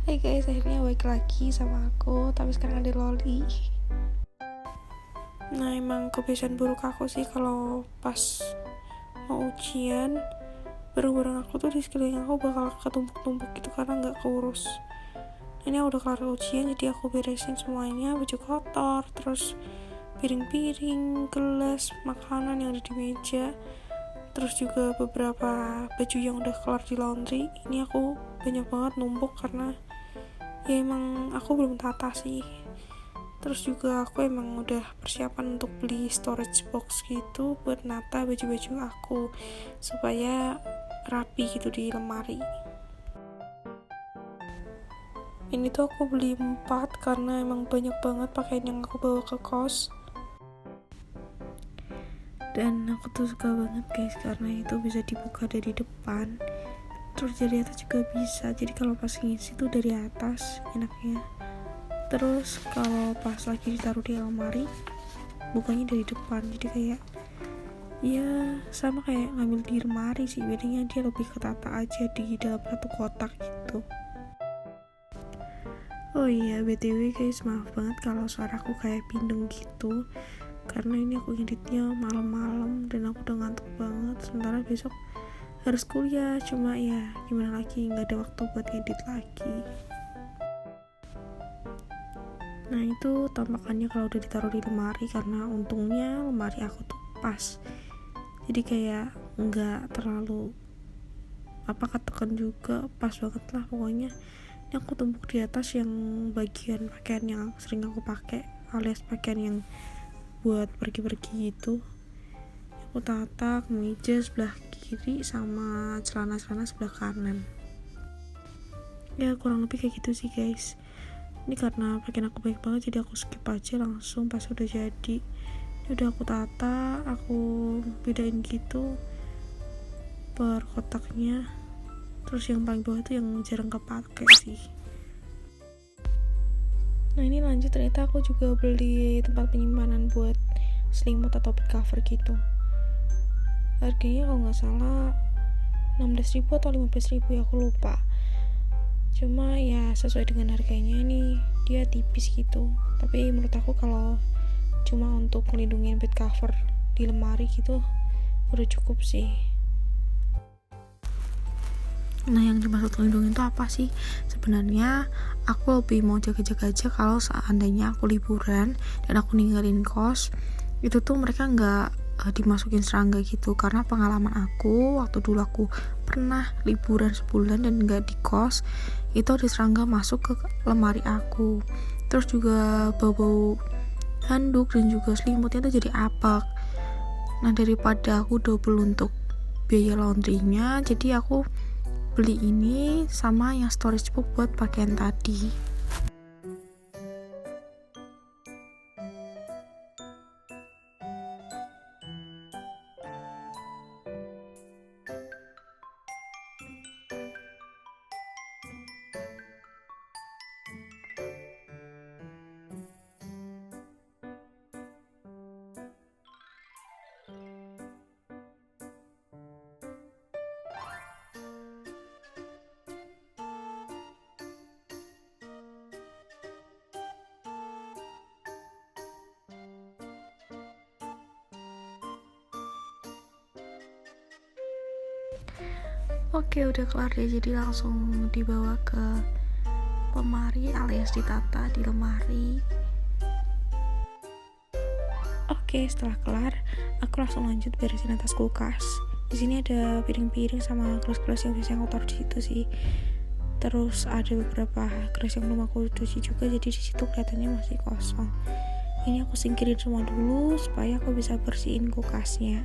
Hai guys, akhirnya balik lagi sama aku, tapi sekarang ada Loli. Nah, emang kebiasaan buruk aku sih kalau pas mau ujian, barang-barang aku tuh di sekeliling aku bakal ketumpuk-tumpuk gitu karena nggak keurus. Ini udah kelar ujian, jadi aku beresin semuanya, baju kotor, terus piring-piring, gelas, makanan yang ada di meja, terus juga beberapa baju yang udah kelar di laundry. Ini aku banyak banget numpuk karena ya emang aku belum tata sih. Terus juga aku emang udah persiapan untuk beli storage box gitu buat nata baju-baju aku supaya rapi gitu di lemari. Ini tuh aku beli 4 karena emang banyak banget pakaian yang aku bawa ke kos. Dan aku tuh suka banget guys karena itu bisa dibuka dari depan. Terus dari atas juga bisa. Jadi kalau pas ngisi tuh dari atas enaknya. Terus kalau pas lagi ditaruh di lemari bukanya dari depan, jadi kayak ya sama kayak ngambil di lemari sih, bedanya dia lebih ketata aja di dalam satu kotak gitu. Oh iya, BTW guys, maaf banget kalau suaraku kayak pindeng gitu karena ini aku ngeditnya malam-malam dan aku udah ngantuk banget, sementara besok harus kuliah. Cuma ya gimana lagi, nggak ada waktu buat ngedit lagi. Nah itu tampakannya kalau udah ditaruh di lemari, karena untungnya lemari aku tuh pas, jadi kayak nggak terlalu ketekan juga, pas banget lah pokoknya. Ini aku tumpuk di atas yang bagian pakaian yang sering aku pakai, alias pakaian yang buat pergi-pergi gitu. Aku tata kemeja sebelah kiri sama celana-celana sebelah kanan. Ya kurang lebih kayak gitu sih guys. Ini karena pakaian aku baik banget, jadi aku skip aja langsung pas udah jadi. Ini udah aku tata, aku bedain gitu per kotaknya. Terus yang paling bawah itu yang jarang kepake sih. Nah ini lanjut, ternyata aku juga beli tempat penyimpanan buat selimut atau bed cover gitu. Harganya kalau nggak salah 16.000 atau 15.000 ya, aku lupa. Cuma ya sesuai dengan harganya nih, dia tipis gitu. Tapi menurut aku kalau cuma untuk melindungi bed cover di lemari gitu udah cukup sih. Nah yang dimaksud melindungi itu apa sih? Sebenarnya aku lebih mau jaga-jaga aja kalau seandainya aku liburan dan aku ninggalin kos, itu tuh mereka nggak dimasukin serangga gitu. Karena pengalaman aku waktu dulu aku pernah liburan sebulan dan nggak di kos, itu ada serangga masuk ke lemari aku. Terus juga bau-bau handuk dan juga selimutnya tuh jadi apek. Nah daripada aku double untuk biaya laundrynya, jadi aku beli ini sama yang storage box buat pakaian tadi. Oke, udah kelar deh, jadi langsung dibawa ke lemari alias ditata di lemari. Oke, setelah kelar, aku langsung lanjut beresin atas kulkas. Di sini ada piring-piring sama gelas-gelas yang biasanya aku taruh di situ sih. Terus ada beberapa gelas yang belum aku cuci juga, jadi di situ kelihatannya masih kosong. Ini aku singkirin semua dulu supaya aku bisa bersihin kulkasnya.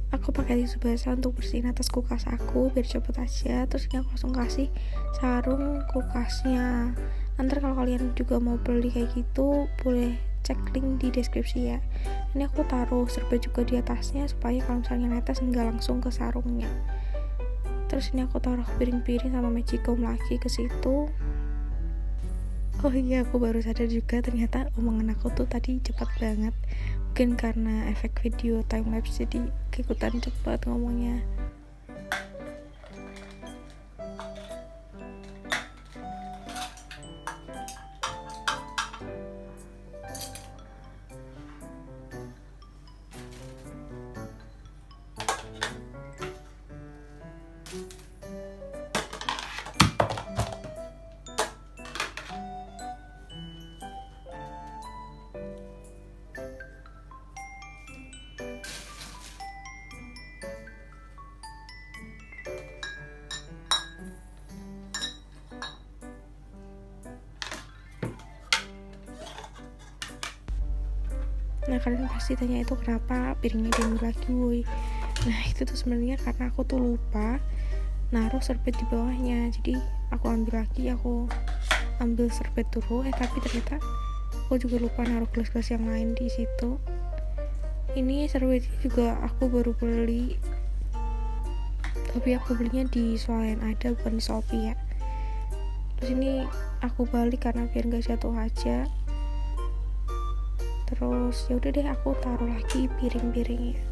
Aku pakai tisu basah untuk bersihin atas kulkas aku biar cepet aja. Terus ini aku langsung kasih sarung kulkasnya. Nanti kalau kalian juga mau beli kayak gitu, boleh cek link di deskripsi ya. Ini aku taruh serbet juga di atasnya supaya kalau misalnya netes nggak langsung ke sarungnya. Terus ini aku taruh piring-piring sama magicom lagi ke situ. Oh iya, aku baru sadar juga ternyata omongan aku tuh tadi cepat banget. Mungkin karena efek video timelapse jadi keikutan cepat ngomongnya. Nah kalian pasti tanya itu kenapa piringnya diambil lagi woi. Nah itu tuh sebenarnya karena aku tuh lupa naruh serbet di bawahnya, jadi aku ambil lagi, aku ambil serbet dulu, tapi ternyata aku juga lupa naruh gelas-gelas yang lain di situ. Ini serbetnya juga aku baru beli, tapi aku belinya di Swalayan ada, bukan di Shopee ya. Terus ini aku balik karena biar gak jatuh aja. Terus ya udah deh, aku taruh lagi piring-piringnya.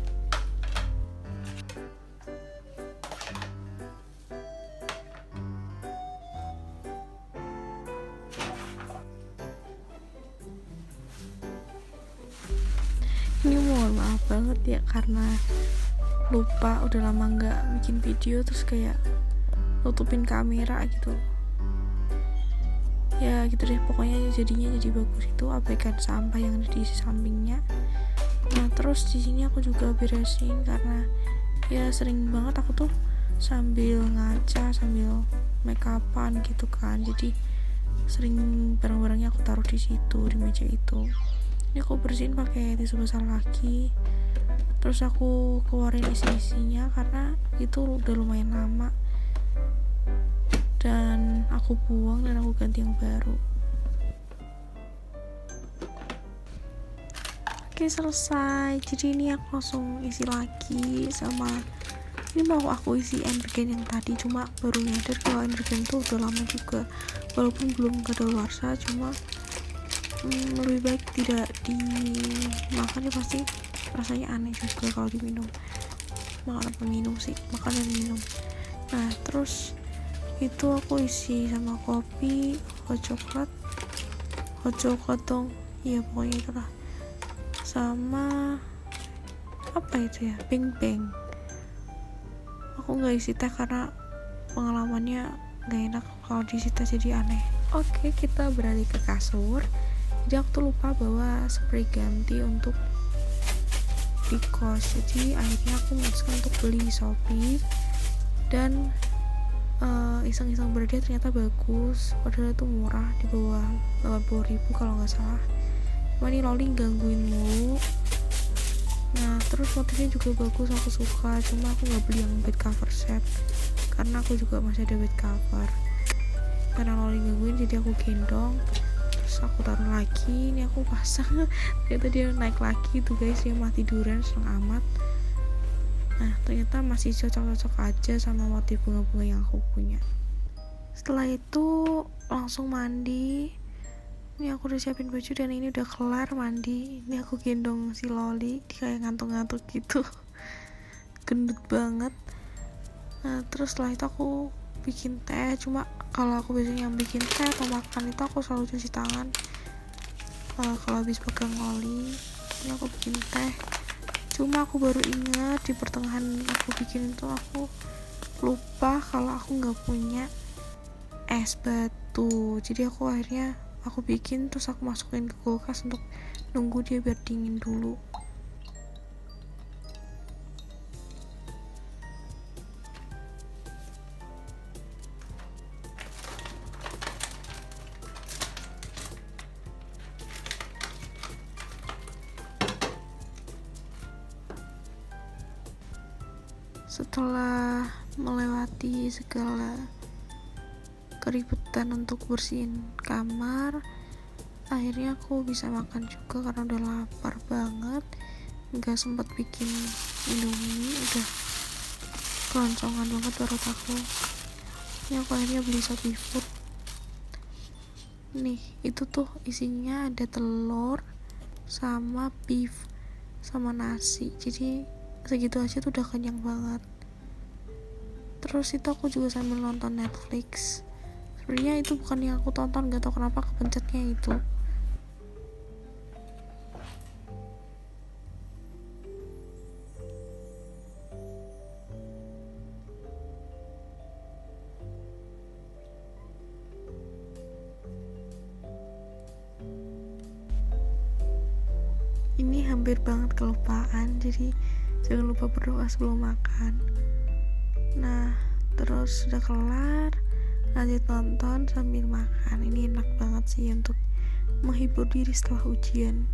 Ini mohon maaf banget ya karena lupa, udah lama nggak bikin video, terus kayak nutupin kamera gitu ya, gitu deh pokoknya. Jadinya jadi bagus itu abaikan sampah yang ada di sampingnya. Nah terus di sini aku juga beresin karena ya sering banget aku tuh sambil ngaca sambil make upan gitu kan, jadi sering barang-barangnya aku taruh di situ, di meja itu. Ini aku bersihin pakai tisu basah lagi, terus aku keluarin isi-isinya karena itu udah lumayan lama, dan aku buang dan aku ganti yang baru. Oke selesai, jadi ini aku langsung isi lagi. Sama ini mau aku isi energen yang tadi, cuma baru nyadar kalau energen tuh udah lama juga, walaupun belum kadaluarsa, cuma lebih baik tidak dimakan ya, pasti rasanya aneh juga kalau diminum. Makan apa minum sih, makan dan minum. Nah terus itu aku isi sama kopi, hot coklat dong, iya pokoknya itulah, sama apa itu ya, beng. Aku nggak isi teh karena pengalamannya nggak enak kalau diisi teh, jadi aneh. Oke, kita beralih ke kasur. Jadi aku tuh lupa bawa spray ganti untuk di kos, jadi akhirnya aku memutuskan untuk beli di Shopee, dan iseng-iseng berdia ternyata bagus, padahal itu murah, di bawah 80.000 kalau nggak salah. Cuma ini loli gangguin mulu. Nah terus motifnya juga bagus, aku suka, cuma aku nggak beli yang bed cover set karena aku juga masih ada bed cover. Karena loli gangguin jadi aku gendong, terus aku taruh lagi. Ini aku pasang ternyata dia naik lagi tuh guys, dia mah tiduran seneng amat. Nah ternyata masih cocok-cocok aja sama motif bunga-bunga yang aku punya. Setelah itu langsung mandi. Ini aku udah siapin baju dan ini udah kelar mandi. Ini aku gendong si Loli, dia kayak ngantuk-ngantuk gitu gendut banget. Nah terus setelah itu aku bikin teh, cuma kalau aku biasanya yang bikin teh atau makan itu aku selalu cuci tangan kalau habis pegang Loli. Ini aku bikin teh, cuma aku baru ingat di pertengahan aku bikin itu aku lupa kalau aku nggak punya es batu. Jadi aku akhirnya aku bikin, terus aku masukin ke kulkas untuk nunggu dia biar dingin dulu. Setelah melewati segala keributan untuk bersihin kamar, akhirnya aku bisa makan juga karena udah lapar banget. Nggak sempet bikin indomie, udah keloncongan banget perut aku. Ini aku akhirnya beli Shopee Food. Nih itu tuh isinya ada telur sama beef sama nasi, jadi segitu aja tuh udah kenyang banget. Terus itu aku juga sambil nonton Netflix. Sebenarnya itu bukan yang aku tonton, gak tau kenapa kepencetnya itu. Ini hampir banget kelupaan, jadi jangan lupa berdoa sebelum makan. Nah terus sudah kelar, lanjut nonton sambil makan. Ini enak banget sih untuk menghibur diri setelah ujian.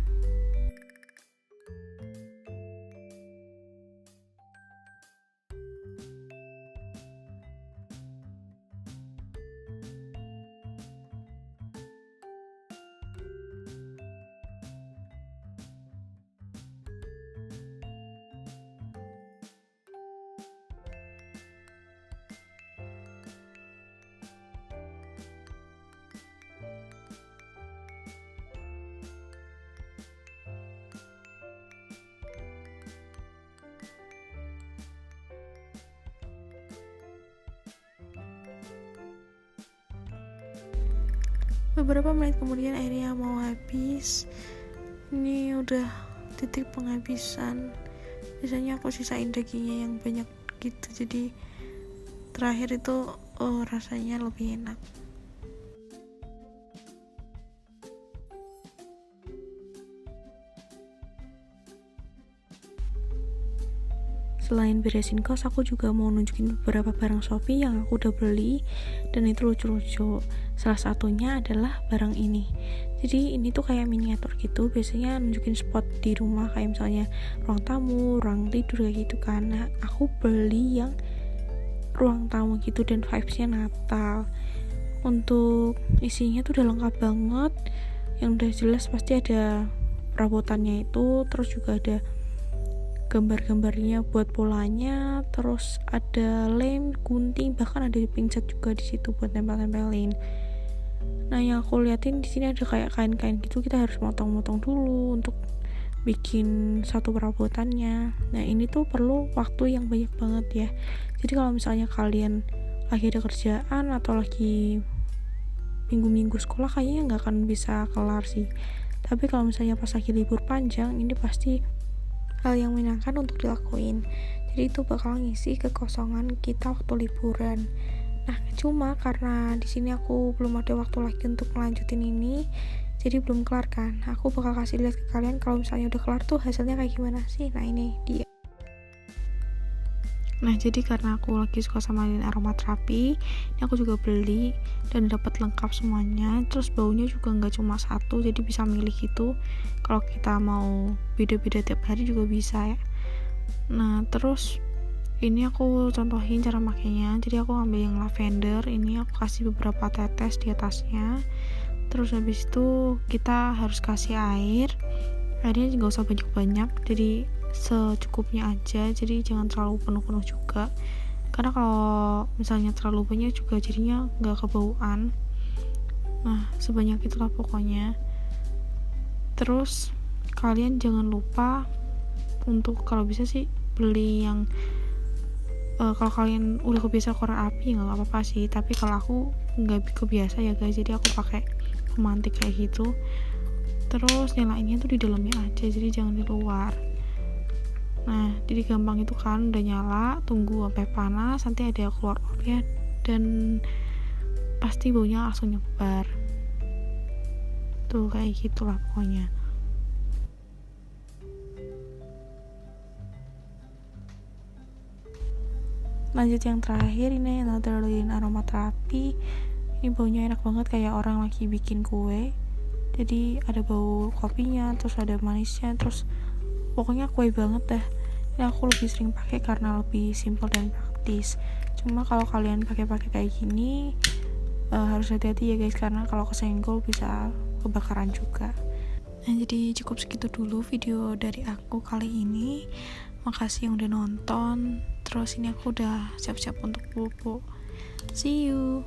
Beberapa menit kemudian airnya mau habis. Ini udah titik penghabisan. Biasanya aku sisain dagingnya yang banyak gitu, jadi terakhir itu rasanya lebih enak. Selain beresin kos, aku juga mau nunjukin beberapa barang Shopee yang aku udah beli dan itu lucu-lucu. Salah satunya adalah barang ini. Jadi ini tuh kayak miniatur gitu, biasanya nunjukin spot di rumah kayak misalnya ruang tamu, ruang tidur kayak gitu kan. Nah, aku beli yang ruang tamu gitu dan vibes-nya Natal. Untuk isinya tuh udah lengkap banget. Yang udah jelas pasti ada perabotannya itu, terus juga ada gambar-gambarnya buat polanya, terus ada lem, gunting, bahkan ada pinset juga di situ buat nempel-nempelin. Nah, yang aku liatin di sini ada kayak kain-kain gitu, kita harus motong-motong dulu untuk bikin satu perabotannya. Nah, ini tuh perlu waktu yang banyak banget ya. Jadi kalau misalnya kalian lagi ada kerjaan atau lagi minggu-minggu sekolah, kayaknya nggak akan bisa kelar sih. Tapi kalau misalnya pas lagi libur panjang, ini pasti hal yang menyenangkan untuk dilakuin. Jadi itu bakal ngisi kekosongan kita waktu liburan. Nah, cuma karena di sini aku belum ada waktu lagi untuk melanjutin ini, jadi belum kelar kan. Aku bakal kasih lihat ke kalian kalau misalnya udah kelar tuh hasilnya kayak gimana sih. Nah, ini dia. Nah, jadi karena aku lagi suka sama lilin aromaterapi, ini aku juga beli dan dapat lengkap semuanya. Terus baunya juga nggak cuma satu, jadi bisa milih gitu. Kalau kita mau beda-beda tiap hari juga bisa ya. Nah, terus ini aku contohin cara makainya. Jadi aku ambil yang lavender, ini aku kasih beberapa tetes di atasnya. Terus habis itu kita harus kasih air. Airnya nggak usah banyak-banyak, jadi secukupnya aja, jadi jangan terlalu penuh-penuh juga, karena kalau misalnya terlalu banyak juga jadinya nggak kebauan. Nah, sebanyak itulah pokoknya. Terus kalian jangan lupa untuk kalau bisa sih beli yang kalau kalian udah kebiasa korek api nggak apa-apa sih, tapi kalau aku nggak kebiasa ya guys, jadi aku pakai pemantik kayak gitu. Terus nyalainnya tuh di dalamnya aja, jadi jangan di luar. Nah, jadi gampang itu kan, udah nyala, tunggu sampai panas, nanti ada keluar uapnya dan pasti baunya langsung nyebar. Tuh kayak gitulah pokoknya. Lanjut yang terakhir, ini another lilin aromaterapi. Ini baunya enak banget kayak orang lagi bikin kue. Jadi ada bau kopinya, terus ada manisnya, terus pokoknya kue banget dah. Ini aku lebih sering pakai karena lebih simple dan praktis. Cuma kalau kalian pakai kayak gini harus hati-hati ya guys, karena kalau kesenggol bisa kebakaran juga. Nah, jadi cukup segitu dulu video dari aku kali ini. Makasih yang udah nonton. Terus ini aku udah siap-siap untuk bobo. See you.